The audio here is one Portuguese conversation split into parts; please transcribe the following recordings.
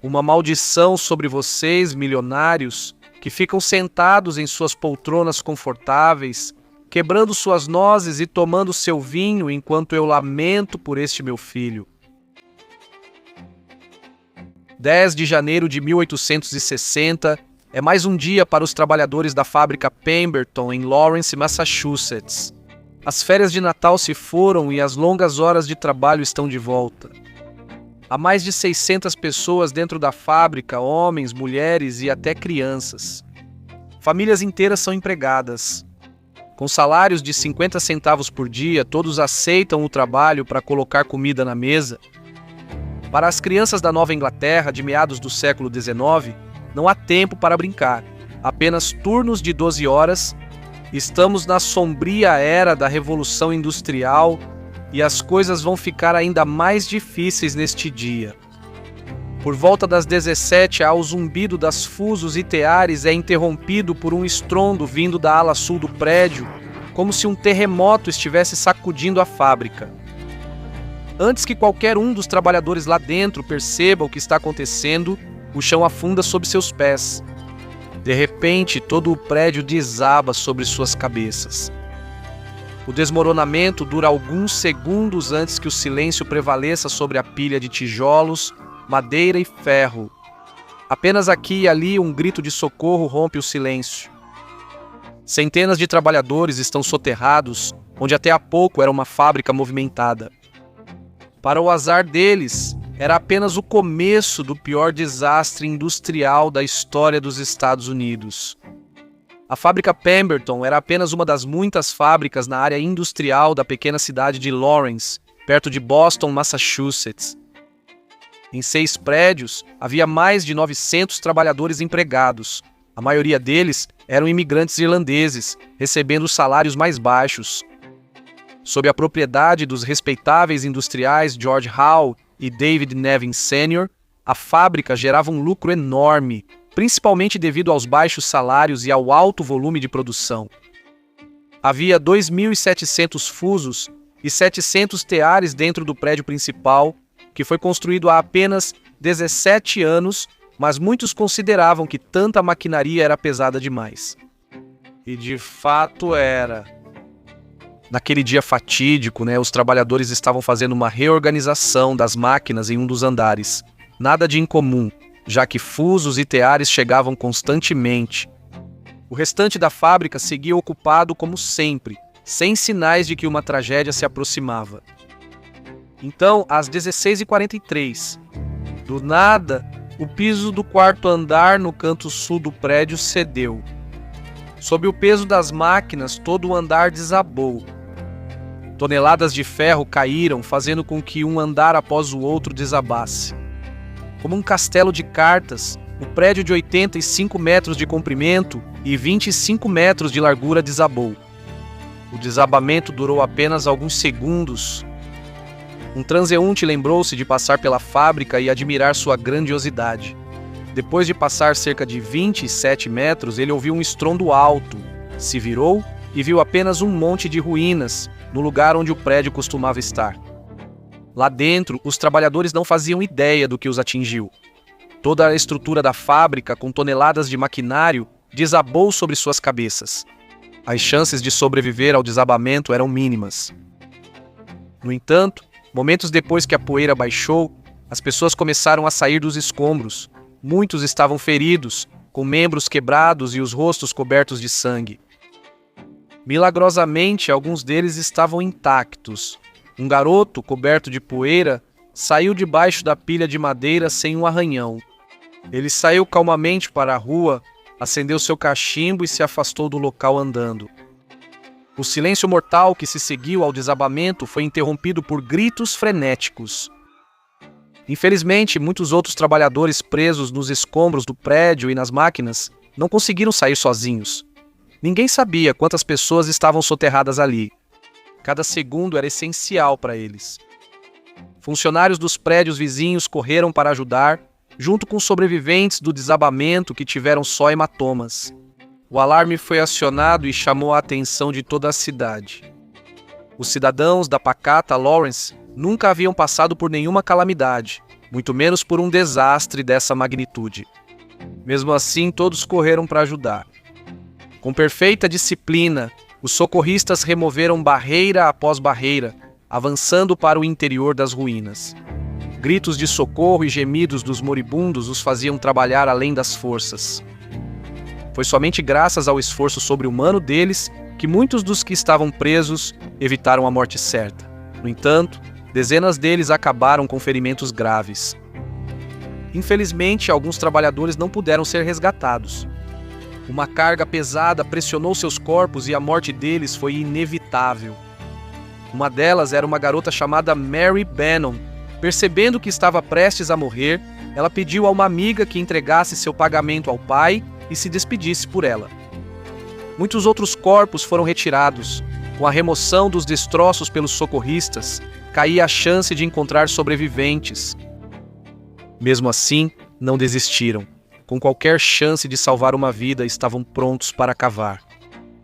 Uma maldição sobre vocês, milionários, que ficam sentados em suas poltronas confortáveis, quebrando suas nozes e tomando seu vinho enquanto eu lamento por este meu filho. 10 de janeiro de 1860 é mais um dia para os trabalhadores da fábrica Pemberton em Lawrence, Massachusetts. As férias de Natal se foram e as longas horas de trabalho estão de volta. Há mais de 600 pessoas dentro da fábrica, homens, mulheres e até crianças. Famílias inteiras são empregadas. Com salários de 50 centavos por dia, todos aceitam o trabalho para colocar comida na mesa. Para as crianças da Nova Inglaterra, de meados do século XIX, não há tempo para brincar. Apenas turnos de 12 horas. Estamos na sombria era da Revolução Industrial e as coisas vão ficar ainda mais difíceis neste dia. Por volta das 17, o zumbido das fusos e teares é interrompido por um estrondo vindo da ala sul do prédio, como se um terremoto estivesse sacudindo a fábrica. Antes que qualquer um dos trabalhadores lá dentro perceba o que está acontecendo, o chão afunda sob seus pés. De repente, todo o prédio desaba sobre suas cabeças. O desmoronamento dura alguns segundos antes que o silêncio prevaleça sobre a pilha de tijolos, madeira e ferro. Apenas aqui e ali um grito de socorro rompe o silêncio. Centenas de trabalhadores estão soterrados, onde até há pouco era uma fábrica movimentada. Para o azar deles, era apenas o começo do pior desastre industrial da história dos Estados Unidos. A fábrica Pemberton era apenas uma das muitas fábricas na área industrial da pequena cidade de Lawrence, perto de Boston, Massachusetts. Em 6 prédios, havia mais de 900 trabalhadores empregados. A maioria deles eram imigrantes irlandeses, recebendo os salários mais baixos. Sob a propriedade dos respeitáveis industriais George Howe e David Nevin Sr., a fábrica gerava um lucro enorme, principalmente devido aos baixos salários e ao alto volume de produção. Havia 2.700 fusos e 700 teares dentro do prédio principal, que foi construído há apenas 17 anos, mas muitos consideravam que tanta maquinaria era pesada demais. E de fato era. Naquele dia fatídico, os trabalhadores estavam fazendo uma reorganização das máquinas em um dos andares. Nada de incomum, já que fusos e teares chegavam constantemente. O restante da fábrica seguia ocupado como sempre, sem sinais de que uma tragédia se aproximava. Então, às 16h43, do nada, o piso do 4º andar no canto sul do prédio cedeu. Sob o peso das máquinas, todo o andar desabou. Toneladas de ferro caíram, fazendo com que um andar após o outro desabasse. Como um castelo de cartas, o prédio de 85 metros de comprimento e 25 metros de largura desabou. O desabamento durou apenas alguns segundos. Um transeunte lembrou-se de passar pela fábrica e admirar sua grandiosidade. Depois de passar cerca de 27 metros, ele ouviu um estrondo alto, se virou e viu apenas um monte de ruínas no lugar onde o prédio costumava estar. Lá dentro, os trabalhadores não faziam ideia do que os atingiu. Toda a estrutura da fábrica, com toneladas de maquinário, desabou sobre suas cabeças. As chances de sobreviver ao desabamento eram mínimas. No entanto, momentos depois que a poeira baixou, as pessoas começaram a sair dos escombros. Muitos estavam feridos, com membros quebrados e os rostos cobertos de sangue. Milagrosamente, alguns deles estavam intactos. Um garoto, coberto de poeira, saiu debaixo da pilha de madeira sem um arranhão. Ele saiu calmamente para a rua, acendeu seu cachimbo e se afastou do local andando. O silêncio mortal que se seguiu ao desabamento foi interrompido por gritos frenéticos. Infelizmente, muitos outros trabalhadores presos nos escombros do prédio e nas máquinas não conseguiram sair sozinhos. Ninguém sabia quantas pessoas estavam soterradas ali. Cada segundo era essencial para eles. Funcionários dos prédios vizinhos correram para ajudar, junto com sobreviventes do desabamento que tiveram só hematomas. O alarme foi acionado e chamou a atenção de toda a cidade. Os cidadãos da pacata Lawrence nunca haviam passado por nenhuma calamidade, muito menos por um desastre dessa magnitude. Mesmo assim, todos correram para ajudar. Com perfeita disciplina, os socorristas removeram barreira após barreira, avançando para o interior das ruínas. Gritos de socorro e gemidos dos moribundos os faziam trabalhar além das forças. Foi somente graças ao esforço sobre-humano deles que muitos dos que estavam presos evitaram a morte certa. No entanto, dezenas deles acabaram com ferimentos graves. Infelizmente, alguns trabalhadores não puderam ser resgatados. Uma carga pesada pressionou seus corpos e a morte deles foi inevitável. Uma delas era uma garota chamada Mary Bannon. Percebendo que estava prestes a morrer, ela pediu a uma amiga que entregasse seu pagamento ao pai e se despedisse por ela. Muitos outros corpos foram retirados. Com a remoção dos destroços pelos socorristas, caía a chance de encontrar sobreviventes. Mesmo assim, não desistiram. Com qualquer chance de salvar uma vida, estavam prontos para cavar.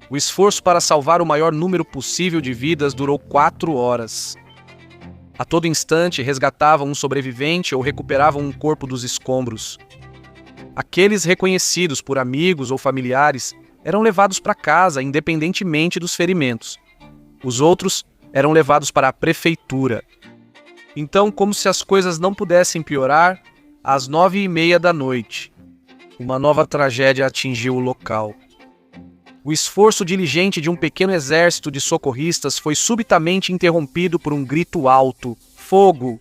O esforço para salvar o maior número possível de vidas durou 4 horas. A todo instante, resgatavam um sobrevivente ou recuperavam um corpo dos escombros. Aqueles reconhecidos por amigos ou familiares eram levados para casa, independentemente dos ferimentos. Os outros eram levados para a prefeitura. Então, como se as coisas não pudessem piorar, às 9h30 da noite, uma nova tragédia atingiu o local. O esforço diligente de um pequeno exército de socorristas foi subitamente interrompido por um grito alto: fogo!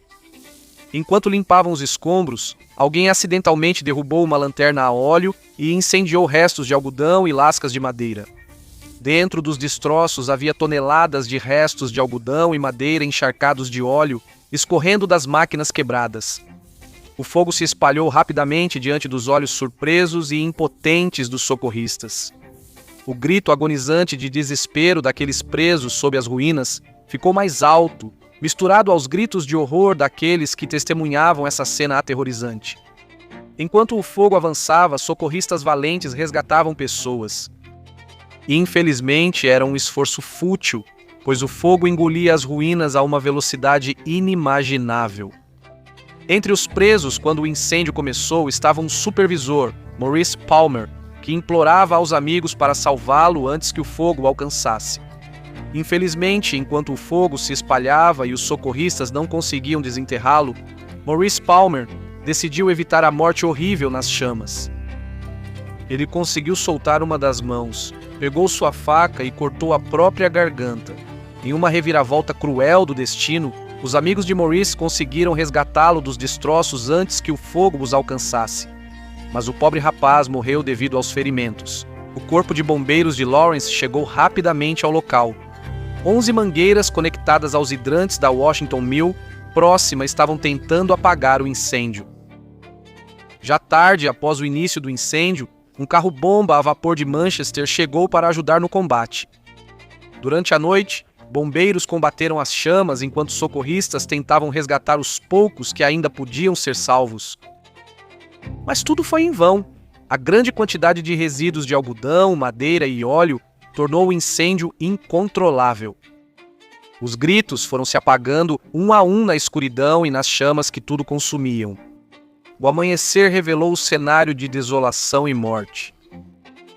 Enquanto limpavam os escombros, alguém acidentalmente derrubou uma lanterna a óleo e incendiou restos de algodão e lascas de madeira. Dentro dos destroços havia toneladas de restos de algodão e madeira encharcados de óleo, escorrendo das máquinas quebradas. O fogo se espalhou rapidamente diante dos olhos surpresos e impotentes dos socorristas. O grito agonizante de desespero daqueles presos sob as ruínas ficou mais alto, misturado aos gritos de horror daqueles que testemunhavam essa cena aterrorizante. Enquanto o fogo avançava, socorristas valentes resgatavam pessoas. Infelizmente, era um esforço fútil, pois o fogo engolia as ruínas a uma velocidade inimaginável. Entre os presos, quando o incêndio começou, estava um supervisor, Maurice Palmer, que implorava aos amigos para salvá-lo antes que o fogo o alcançasse. Infelizmente, enquanto o fogo se espalhava e os socorristas não conseguiam desenterrá-lo, Maurice Palmer decidiu evitar a morte horrível nas chamas. Ele conseguiu soltar uma das mãos, pegou sua faca e cortou a própria garganta. Em uma reviravolta cruel do destino, os amigos de Maurice conseguiram resgatá-lo dos destroços antes que o fogo os alcançasse. Mas o pobre rapaz morreu devido aos ferimentos. O corpo de bombeiros de Lawrence chegou rapidamente ao local. 11 mangueiras conectadas aos hidrantes da Washington Mill próxima estavam tentando apagar o incêndio. Já tarde, após o início do incêndio, um carro-bomba a vapor de Manchester chegou para ajudar no combate. Durante a noite, bombeiros combateram as chamas enquanto socorristas tentavam resgatar os poucos que ainda podiam ser salvos. Mas tudo foi em vão. A grande quantidade de resíduos de algodão, madeira e óleo tornou o incêndio incontrolável. Os gritos foram se apagando um a um na escuridão e nas chamas que tudo consumiam. O amanhecer revelou o cenário de desolação e morte.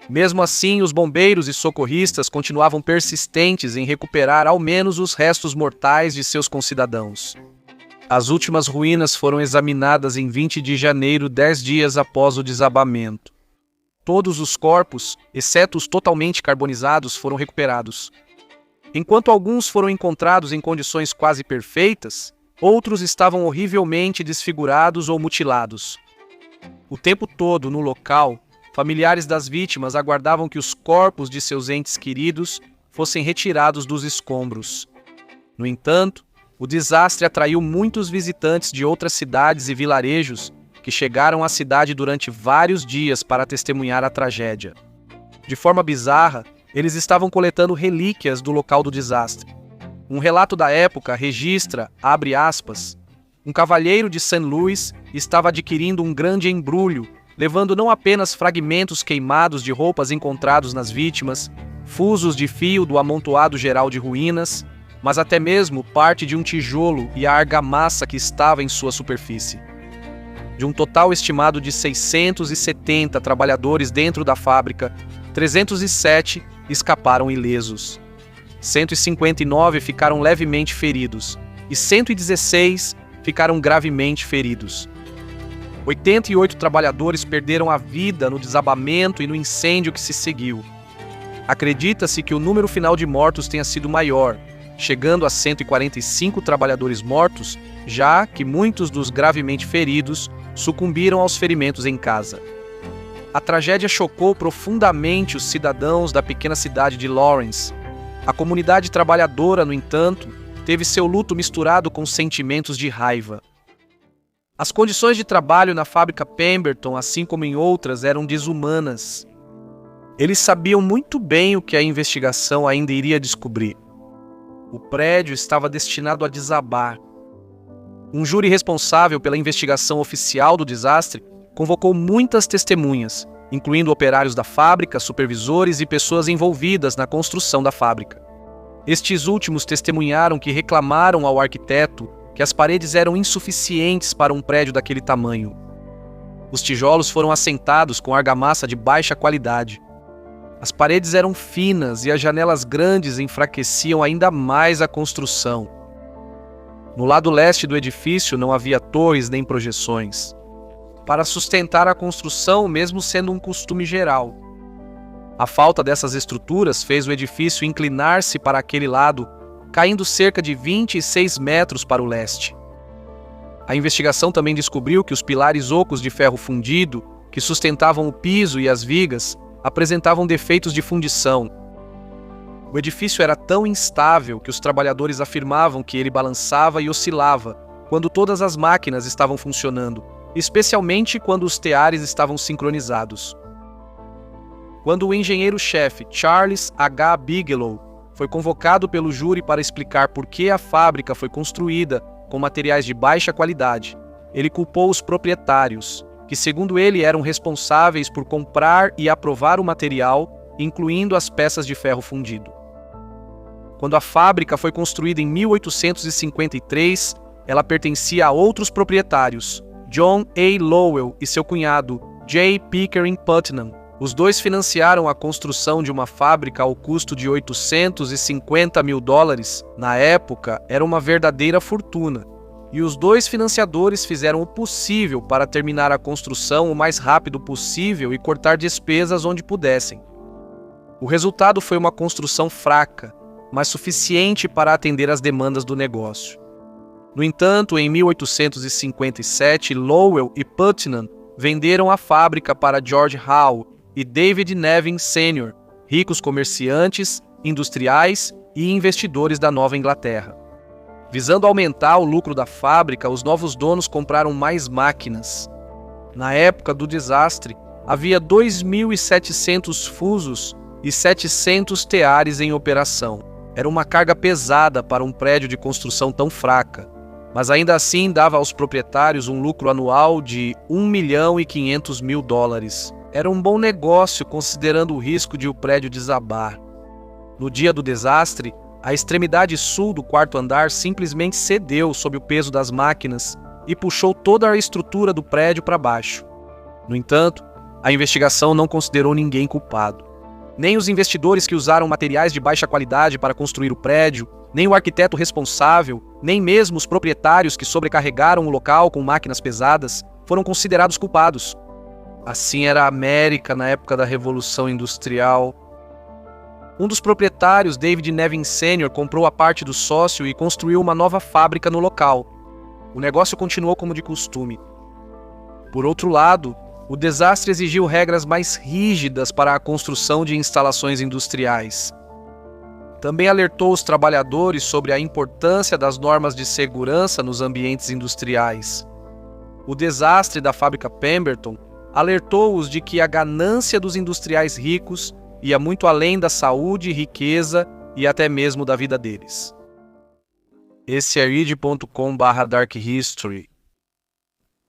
Mesmo assim, os bombeiros e socorristas continuavam persistentes em recuperar ao menos os restos mortais de seus concidadãos. As últimas ruínas foram examinadas em 20 de janeiro, 10 dias após o desabamento. Todos os corpos, exceto os totalmente carbonizados, foram recuperados. Enquanto alguns foram encontrados em condições quase perfeitas, outros estavam horrivelmente desfigurados ou mutilados. O tempo todo, no local, familiares das vítimas aguardavam que os corpos de seus entes queridos fossem retirados dos escombros. No entanto, o desastre atraiu muitos visitantes de outras cidades e vilarejos que chegaram à cidade durante vários dias para testemunhar a tragédia. De forma bizarra, eles estavam coletando relíquias do local do desastre. Um relato da época registra, abre aspas, um cavalheiro de St. Louis estava adquirindo um grande embrulho, levando não apenas fragmentos queimados de roupas encontrados nas vítimas, fusos de fio do amontoado geral de ruínas, mas até mesmo parte de um tijolo e a argamassa que estava em sua superfície. De um total estimado de 670 trabalhadores dentro da fábrica, 307 escaparam ilesos. 159 ficaram levemente feridos e 116 ficaram gravemente feridos. 88 trabalhadores perderam a vida no desabamento e no incêndio que se seguiu. Acredita-se que o número final de mortos tenha sido maior, chegando a 145 trabalhadores mortos, já que muitos dos gravemente feridos sucumbiram aos ferimentos em casa. A tragédia chocou profundamente os cidadãos da pequena cidade de Lawrence. A comunidade trabalhadora, no entanto, teve seu luto misturado com sentimentos de raiva. As condições de trabalho na fábrica Pemberton, assim como em outras, eram desumanas. Eles sabiam muito bem o que a investigação ainda iria descobrir. O prédio estava destinado a desabar. Um júri responsável pela investigação oficial do desastre convocou muitas testemunhas, incluindo operários da fábrica, supervisores e pessoas envolvidas na construção da fábrica. Estes últimos testemunharam que reclamaram ao arquiteto que as paredes eram insuficientes para um prédio daquele tamanho. Os tijolos foram assentados com argamassa de baixa qualidade. As paredes eram finas e as janelas grandes enfraqueciam ainda mais a construção. No lado leste do edifício não havia torres nem projeções, para sustentar a construção, mesmo sendo um costume geral. A falta dessas estruturas fez o edifício inclinar-se para aquele lado, caindo cerca de 26 metros para o leste. A investigação também descobriu que os pilares ocos de ferro fundido, que sustentavam o piso e as vigas, apresentavam defeitos de fundição. O edifício era tão instável que os trabalhadores afirmavam que ele balançava e oscilava quando todas as máquinas estavam funcionando, especialmente quando os teares estavam sincronizados. Quando o engenheiro-chefe Charles H. Bigelow foi convocado pelo júri para explicar por que a fábrica foi construída com materiais de baixa qualidade, ele culpou os proprietários, que segundo ele eram responsáveis por comprar e aprovar o material, incluindo as peças de ferro fundido. Quando a fábrica foi construída em 1853, ela pertencia a outros proprietários, John A. Lowell e seu cunhado, J. Pickering Putnam. Os dois financiaram a construção de uma fábrica ao custo de $850 mil. Na época, era uma verdadeira fortuna. E os dois financiadores fizeram o possível para terminar a construção o mais rápido possível e cortar despesas onde pudessem. O resultado foi uma construção fraca, mas suficiente para atender às demandas do negócio. No entanto, em 1857, Lowell e Putnam venderam a fábrica para George Howe e David Nevin Sr., ricos comerciantes, industriais e investidores da Nova Inglaterra. Visando aumentar o lucro da fábrica, os novos donos compraram mais máquinas. Na época do desastre, havia 2.700 fusos e 700 teares em operação. Era uma carga pesada para um prédio de construção tão fraca, mas ainda assim dava aos proprietários um lucro anual de $1.500.000. Era um bom negócio considerando o risco de o prédio desabar. No dia do desastre, a extremidade sul do quarto andar simplesmente cedeu sob o peso das máquinas e puxou toda a estrutura do prédio para baixo. No entanto, a investigação não considerou ninguém culpado. Nem os investidores que usaram materiais de baixa qualidade para construir o prédio, nem o arquiteto responsável, nem mesmo os proprietários que sobrecarregaram o local com máquinas pesadas foram considerados culpados. Assim era a América na época da Revolução Industrial. Um dos proprietários, David Nevin Sr., comprou a parte do sócio e construiu uma nova fábrica no local. O negócio continuou como de costume. Por outro lado, o desastre exigiu regras mais rígidas para a construção de instalações industriais. Também alertou os trabalhadores sobre a importância das normas de segurança nos ambientes industriais. O desastre da fábrica Pemberton alertou-os de que a ganância dos industriais ricos ia muito além da saúde, riqueza e até mesmo da vida deles. Esse é read.com/darkhistory.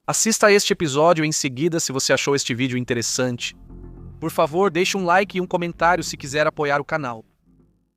Assista a este episódio em seguida se você achou este vídeo interessante. Por favor, deixe um like e um comentário se quiser apoiar o canal.